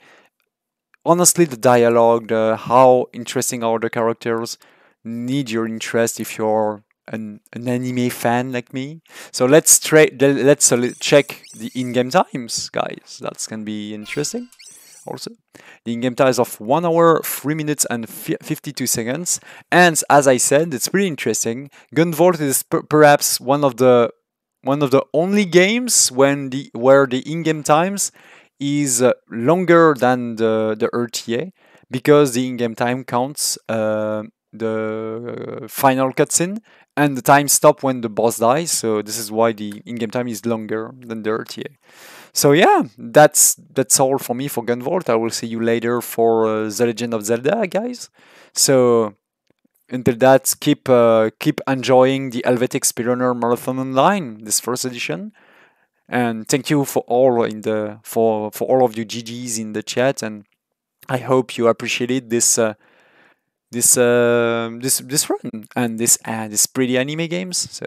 B: honestly, the dialogue, how interesting are the characters, need your interest if you're an anime fan like me. So let's check the in-game times, guys. That's gonna be interesting. Also, the in-game time is of 1 hour, 3 minutes, and 52 seconds. And as I said, it's pretty interesting. Gunvolt is perhaps one of the only games where the in-game times is longer than the RTA, because the in-game time counts the final cutscene and the time stop when the boss dies. So this is why the in-game time is longer than the RTA. So yeah, that's all for me for Gunvolt. I will see you later for The Legend of Zelda, guys. So until that, keep enjoying the Helvetic Speerun Marathon Online, this first edition. And thank you for all for all of you GGs in the chat, and I hope you appreciated this run and this pretty anime games. So